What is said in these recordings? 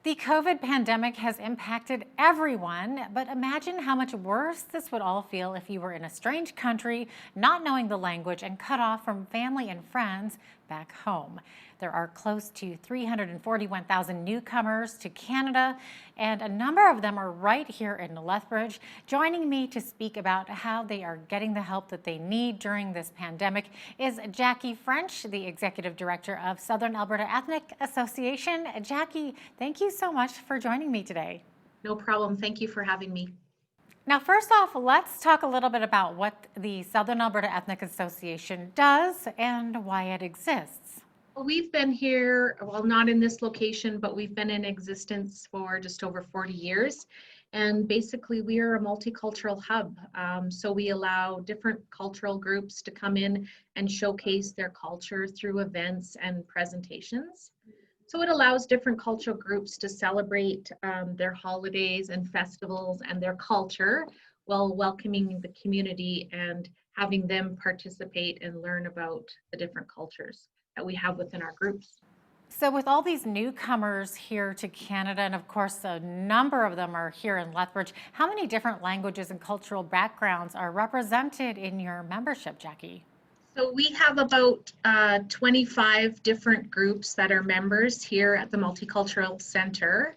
The COVID pandemic has impacted everyone, but imagine how much worse this would all feel if you were in a strange country, not knowing the language, and cut off from family and friends back home. There are close to 341,000 newcomers to Canada, and a number of them are right here in Lethbridge. Joining me to speak about how they are getting the help that they need during this pandemic is Jackie French, the Executive Director of Southern Alberta Ethnic Association. Jackie, thank you so much for joining me today. No problem. Thank you for having me. Now, first off, let's talk a little bit about what the Southern Alberta Ethnic Association does and why it exists. Well, we've been here, well, not in this location, but we've been in existence for just over 40 years. And basically, we are a multicultural hub. So we allow different cultural groups to come in and showcase their culture through events and presentations. So it allows different cultural groups to celebrate their holidays and festivals and their culture while welcoming the community and having them participate and learn about the different cultures that we have within our groups. So, with all these newcomers here to Canada, and of course, a number of them are here in Lethbridge, how many different languages and cultural backgrounds are represented in your membership, Jackie? So we have about 25 different groups that are members here at the Multicultural Center,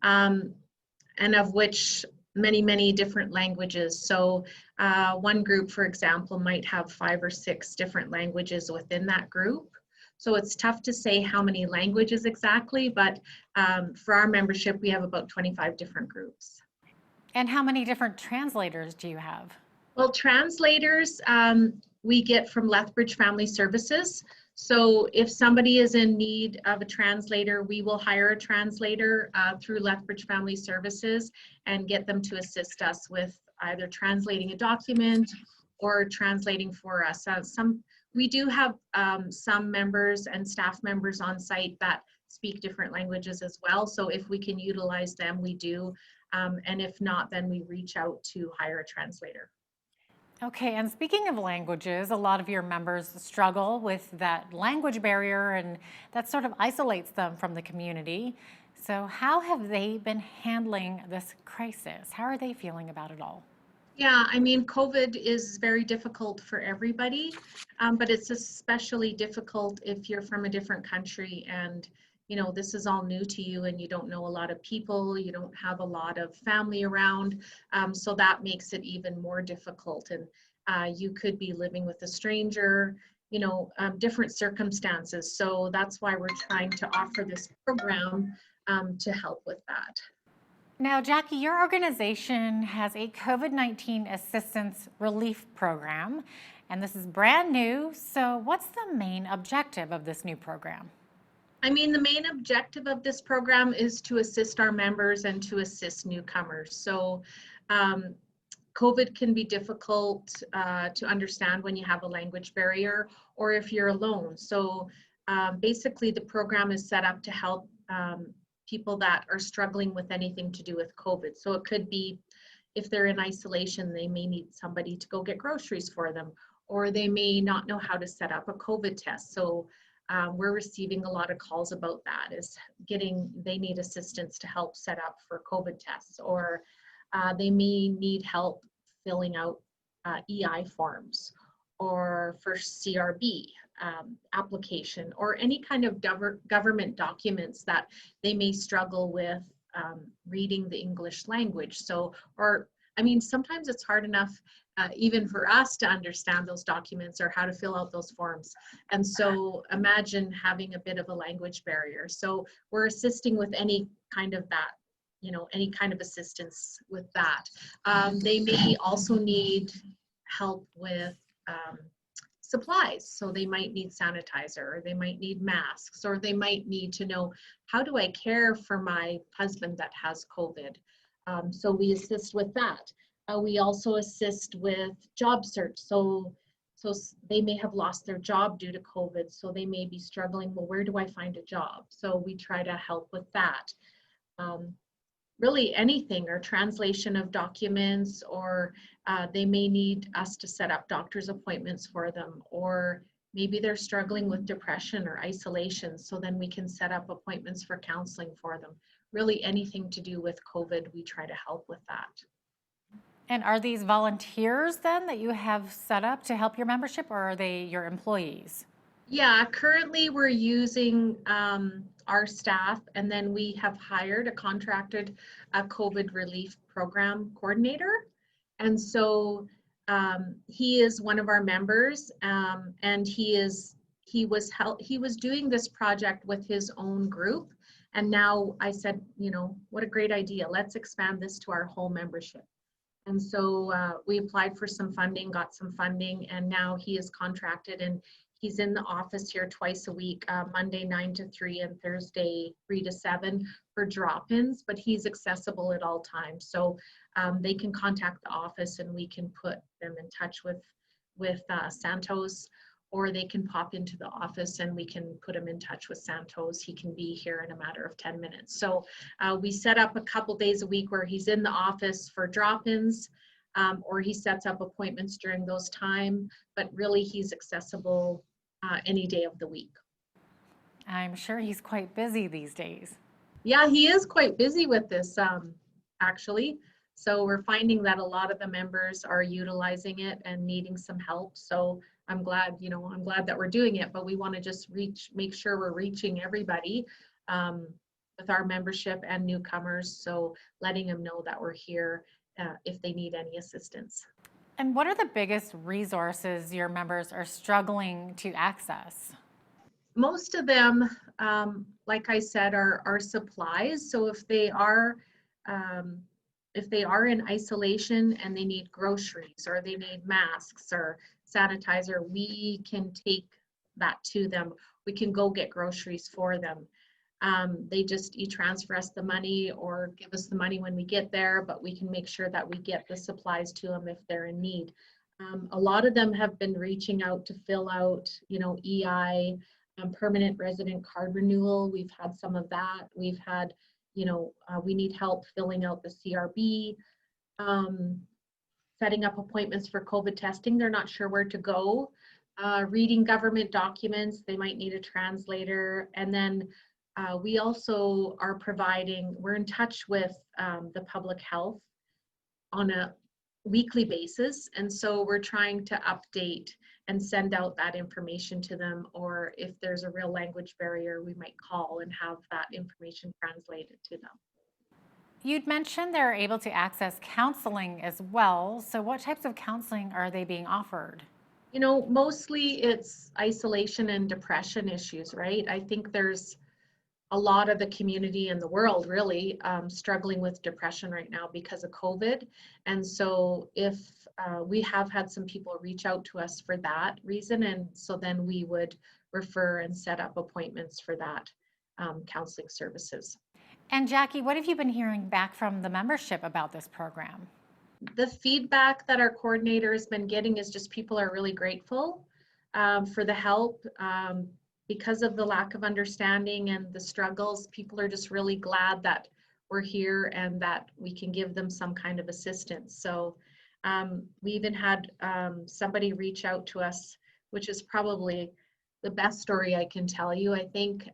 um, and of which many different languages. So one group, for example, might have 5 or 6 different languages within that group. So it's tough to say how many languages exactly, but for our membership, we have about 25 different groups. And how many different translators do you have? Well, translators we get from Lethbridge Family Services. So if somebody is in need of a translator, we will hire a translator through Lethbridge Family Services and get them to assist us with either translating a document or translating for us. We do have some members and staff members on site that speak different languages as well. So if we can utilize them, we do. And if not, then we reach out to hire a translator. Okay, and speaking of languages, a lot of your members struggle with that language barrier, and that sort of isolates them from the community. So, how have they been handling this crisis? How are they feeling about it all? Yeah, I mean, COVID is very difficult for everybody, but it's especially difficult if you're from a different country and, you know, this is all new to you and you don't know a lot of people, you don't have a lot of family around. So that makes it even more difficult. And you could be living with a stranger, different circumstances. So that's why we're trying to offer this program to help with that. Now, Jackie, your organization has a COVID-19 assistance relief program, and this is brand new. So, what's the main objective of this new program? I mean, the main objective of this program is to assist our members and to assist newcomers. So um, COVID can be difficult to understand when you have a language barrier or if you're alone. So basically the program is set up to help people that are struggling with anything to do with COVID. So it could be if they're in isolation, they may need somebody to go get groceries for them, or they may not know how to set up a COVID test. So we're receiving a lot of calls about that, is they need assistance to help set up for COVID tests, or they may need help filling out EI forms, or for CRB application, or any kind of government documents that they may struggle with reading the English language. So, or I mean, sometimes it's hard enough even for us to understand those documents or how to fill out those forms. And so imagine having a bit of a language barrier. So we're assisting with any kind of that, any kind of assistance with that. They may also need help with supplies. So they might need sanitizer, or they might need masks, or they might need to know, how do I care for my husband that has COVID? So we assist with that. We also assist with job search. So they may have lost their job due to COVID. So they may be struggling, well, where do I find a job? So we try to help with that. Um, Really anything, or translation of documents, or they may need us to set up doctor's appointments for them, or maybe they're struggling with depression or isolation. So then we can set up appointments for counseling for them. Really anything to do with COVID, we try to help with that. And are these volunteers then that you have set up to help your membership, or are they your employees? Yeah, currently we're using our staff, and then we have hired a COVID relief program coordinator. And so he is one of our members, and he was doing this project with his own group. And now I said, you know, what a great idea. Let's expand this to our whole membership. And so we applied for some funding, got some funding, and now he is contracted and he's in the office here twice a week, Monday 9 to 3 and Thursday 3 to 7 for drop-ins, but he's accessible at all times. So they can contact the office and we can put them in touch with Santos, or they can pop into the office and we can put him in touch with Santos. He can be here in a matter of 10 minutes. So we set up a couple days a week where he's in the office for drop-ins, or he sets up appointments during those time, but really he's accessible any day of the week. I'm sure he's quite busy these days. Yeah, he is quite busy with this actually. So we're finding that a lot of the members are utilizing it and needing some help. So I'm glad, you know, I'm glad that we're doing it, but we want to just make sure we're reaching everybody with our membership and newcomers. So letting them know that we're here if they need any assistance. And what are the biggest resources your members are struggling to access? Most of them, like I said, are supplies. So if they are in isolation and they need groceries or they need masks or sanitizer, we can take that to them. We can go get groceries for them. They just e-transfer us the money or give us the money when we get there, but we can make sure that we get the supplies to them if they're in need. A lot of them have been reaching out to fill out, you know, EI, permanent resident card renewal. We've had some of that. We've had, you know, we need help filling out the CRB, setting up appointments for COVID testing. They're not sure where to go. Reading government documents, they might need a translator. And then we also are we're in touch with the public health on a weekly basis. And so we're trying to update and send out that information to them, or if there's a real language barrier, we might call and have that information translated to them. You'd mentioned they're able to access counseling as well. So, what types of counseling are they being offered? You know, mostly it's isolation and depression issues, right? I think there's a lot of the community in the world really struggling with depression right now because of COVID. And so if we have had some people reach out to us for that reason, and so then we would refer and set up appointments for that counseling services. And Jackie, what have you been hearing back from the membership about this program? The feedback that our coordinator has been getting is just people are really grateful for the help. Because of the lack of understanding and the struggles, people are just really glad that we're here and that we can give them some kind of assistance. So we even had somebody reach out to us, which is probably the best story I can tell you. I think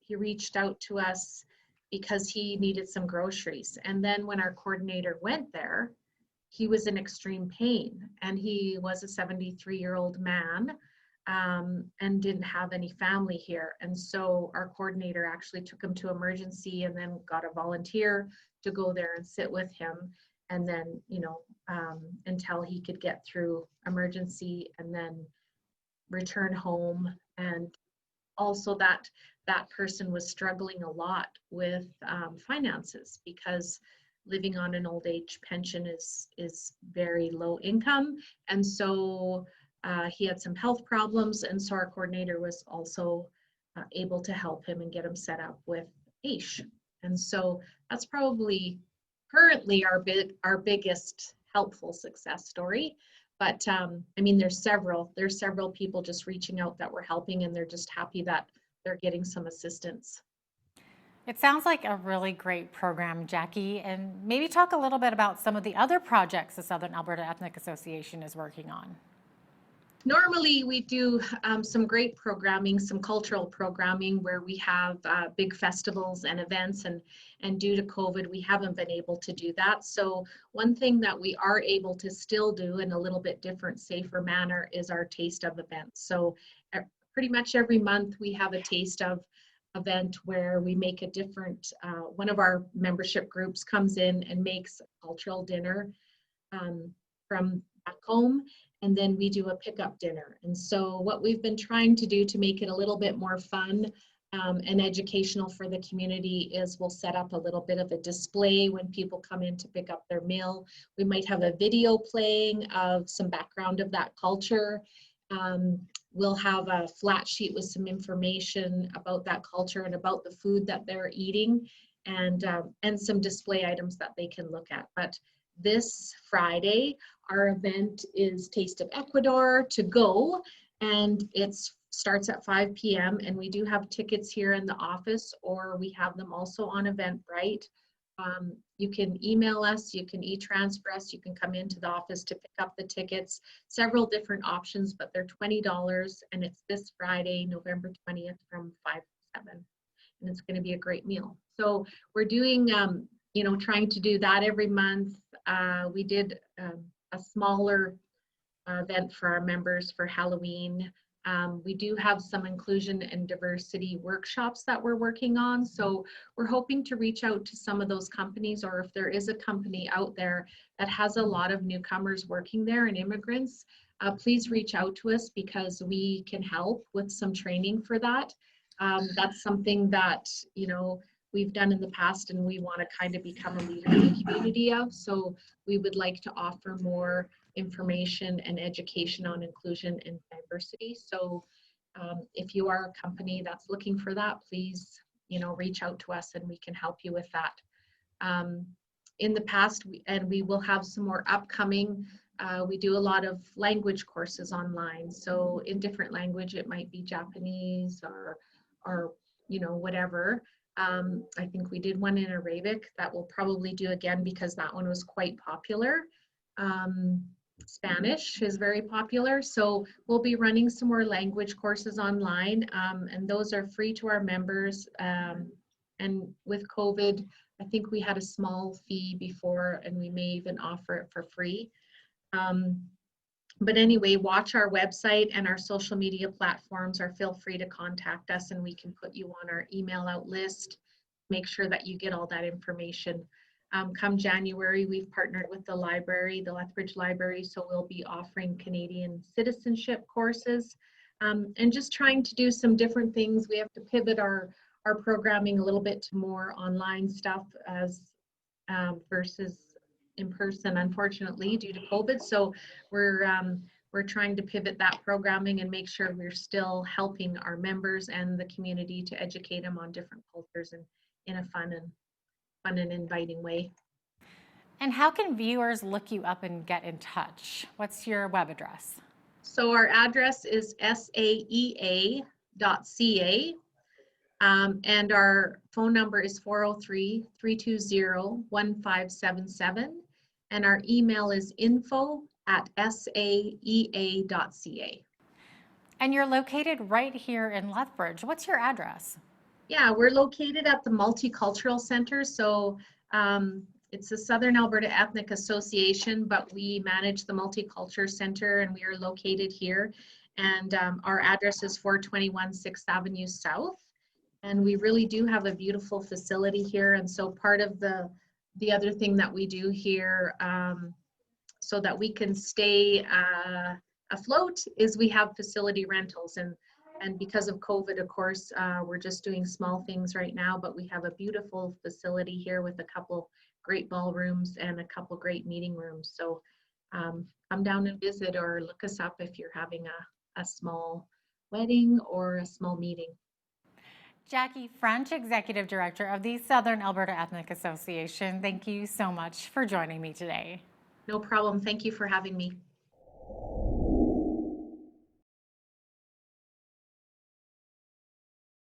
he reached out to us because he needed some groceries. And then when our coordinator went there, he was in extreme pain, and he was a 73-year-old man and didn't have any family here. And so our coordinator actually took him to emergency and then got a volunteer to go there and sit with him. And then, you know, until he could get through emergency and then return home. And also that person was struggling a lot with finances, because living on an old age pension is very low income. And so he had some health problems, and so our coordinator was also able to help him and get him set up with AISH. And so that's probably currently our biggest helpful success story. But I mean, there's several people just reaching out that we're helping, and they're just happy that they're getting some assistance. It sounds like a really great program, Jackie, and maybe talk a little bit about some of the other projects the Southern Alberta Ethnic Association is working on. Normally, we do some great programming, some cultural programming where we have big festivals and events, and due to COVID, we haven't been able to do that. So one thing that we are able to still do in a little bit different, safer manner is our Taste of events. So pretty much every month we have a Taste of event where we make a different, one of our membership groups comes in and makes a cultural dinner from back home, and then we do a pickup dinner. And so what we've been trying to do to make it a little bit more fun and educational for the community is we'll set up a little bit of a display when people come in to pick up their meal. We might have a video playing of some background of that culture. We'll have a flat sheet with some information about that culture and about the food that they're eating, and some display items that they can look at. But this Friday, our event is Taste of Ecuador to go, and it starts at 5 p.m. and we do have tickets here in the office, or we have them also on Eventbrite. You can email us, you can e-transfer us, you can come into the office to pick up the tickets. Several different options, but they're $20, and it's this Friday, November 20th from 5 to 7. And it's going to be a great meal. So we're doing, trying to do that every month. We did a smaller event for our members for Halloween. We do have some inclusion and diversity workshops that we're working on. So we're hoping to reach out to some of those companies, or if there is a company out there that has a lot of newcomers working there and immigrants, please reach out to us because we can help with some training for that. That's something that, we've done in the past and we want to kind of become a leader in the community of. So we would like to offer more information and education on inclusion and diversity. So if you are a company that's looking for that, please, reach out to us and we can help you with that. In the past, we will have some more upcoming, we do a lot of language courses online. So in different language, it might be Japanese or whatever. I think we did one in Arabic that we'll probably do again because that one was quite popular. Spanish is very popular, so we'll be running some more language courses online, and those are free to our members. And with COVID, I think we had a small fee before, and we may even offer it for free. But anyway, watch our website and our social media platforms, or feel free to contact us and we can put you on our email out list. Make sure that you get all that information. Come January, we've partnered with the library, the Lethbridge Library, so we'll be offering Canadian citizenship courses, and just trying to do some different things. We have to pivot our programming a little bit to more online stuff as versus in person, unfortunately, due to COVID. So we're trying to pivot that programming and make sure we're still helping our members and the community to educate them on different cultures and in a fun and inviting way. And how can viewers look you up and get in touch? What's your web address? So our address is saea.ca. And our phone number is 403-320-1577. And our email is info@saea.ca. And you're located right here in Lethbridge. What's your address? Yeah, we're located at the Multicultural Center. So it's the Southern Alberta Ethnic Association, but we manage the Multicultural Center and we are located here. And our address is 421 6th Avenue South. And we really do have a beautiful facility here. And so part of the other thing that we do here so that we can stay afloat is we have facility rentals. And because of COVID, of course, we're just doing small things right now, but we have a beautiful facility here with a couple great ballrooms and a couple great meeting rooms. So come down and visit or look us up if you're having a small wedding or a small meeting. Jackie French, Executive Director of the Southern Alberta Ethnic Association. Thank you so much for joining me today. No problem. Thank you for having me.